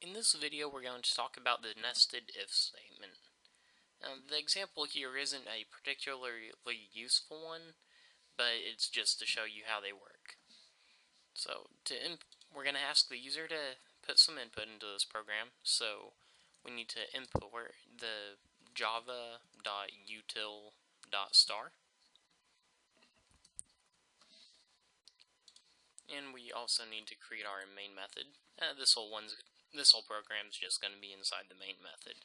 In this video, we're going to talk about the nested if statement. Now, the example here isn't a particularly useful one, but it's just to show you how they work. So, we're going to ask the user to put some input into this program. So, we need to import the java.util.star. And we also need to create our main method. This whole program is just going to be inside the main method.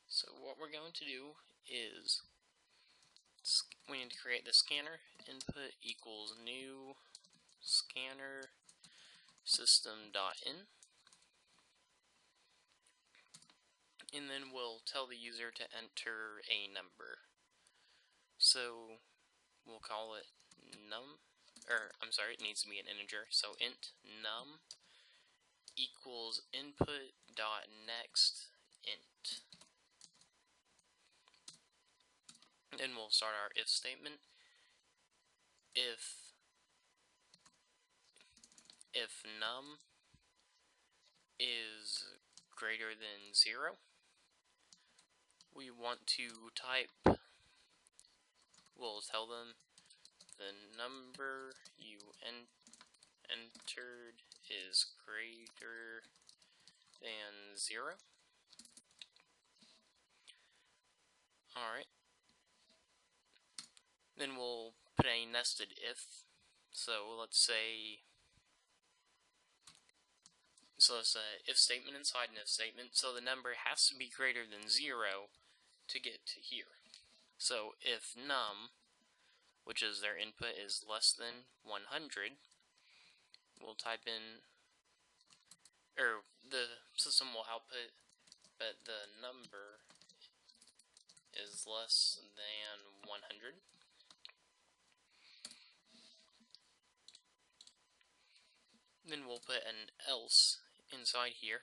So what we're going to do is we need to create the scanner. Input equals new scanner system.in, and then we'll tell the user to enter a number. So we'll call it num, it needs to be an integer. So int num equals input.next int. Then we'll start our if statement. If num is greater than 0, we want to type, we'll tell them the number you entered is greater than 0. Alright. Then we'll put a nested if. So let's say if statement inside an if statement, so the number has to be greater than 0 to get to here. So if num, which is their input, is less than 100, we'll type in, or the system will output, but the number is less than 100. Then we'll put an else inside here.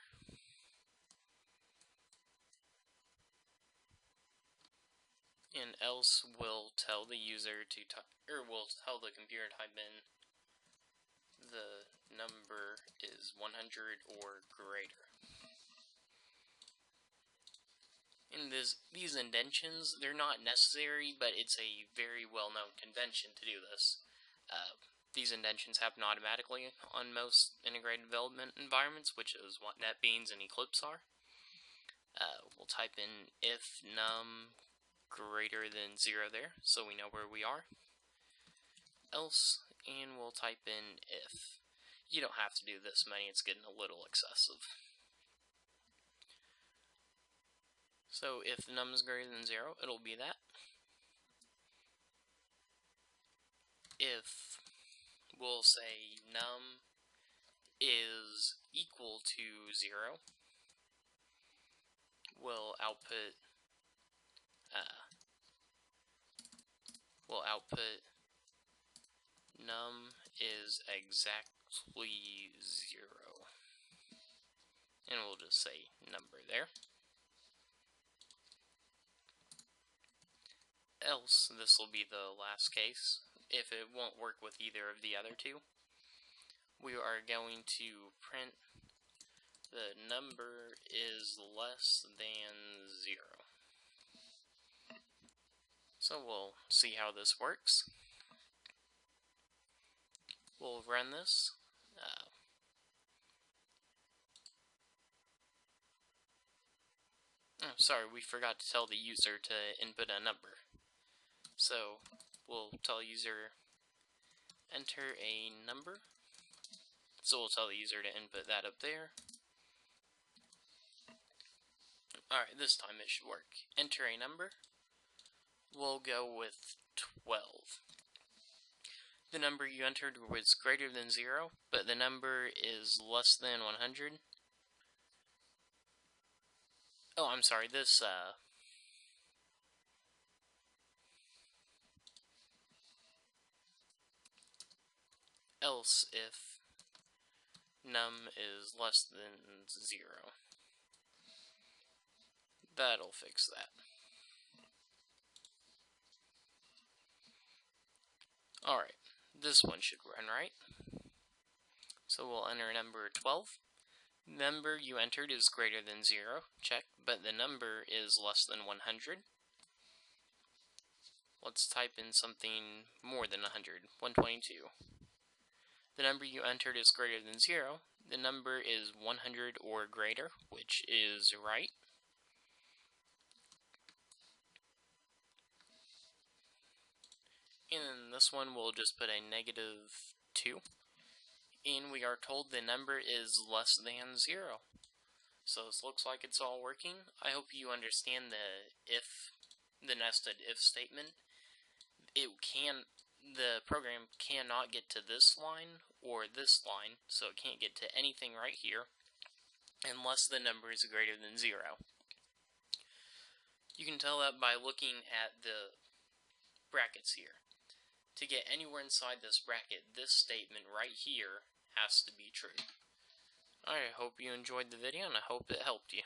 And else will tell the user to will tell the computer to type in the number is 100 or greater. And these indentions, they're not necessary, but it's a very well-known convention to do this. These indentions happen automatically on most integrated development environments, which is what NetBeans and Eclipse are. We'll type in if num greater than 0 there, so we know where we are. Else, and we'll type in if. You don't have to do this many, it's getting a little excessive. So if num is greater than 0, it'll be that. If we'll say num is equal to 0, we'll output num is exactly 0, and we'll just say number there. Else, this will be the last case. If it won't work with either of the other two, we are going to print the number is less than 0. So we'll see how this works. We'll run this. Sorry, we forgot to tell the user to input a number. So we'll tell user enter a number. So we'll tell the user to input that up there. Alright, this time it should work. Enter a number. We'll go with 12. The number you entered was greater than 0, but the number is less than 100. Oh, I'm sorry, this, else if num is less than 0. That'll fix that. Alright, this one should run right. So we'll enter number 12. Number you entered is greater than 0, check, but the number is less than 100. Let's type in something more than 100, 122. The number you entered is greater than 0. The number is 100 or greater, which is right. In this one, we'll just put a -2. And we are told the number is less than 0. So this looks like it's all working. I hope you understand the nested if statement. The program cannot get to this line or this line, so it can't get to anything right here unless the number is greater than 0. You can tell that by looking at the brackets here. To get anywhere inside this bracket, this statement right here has to be true. I hope you enjoyed the video, and I hope it helped you.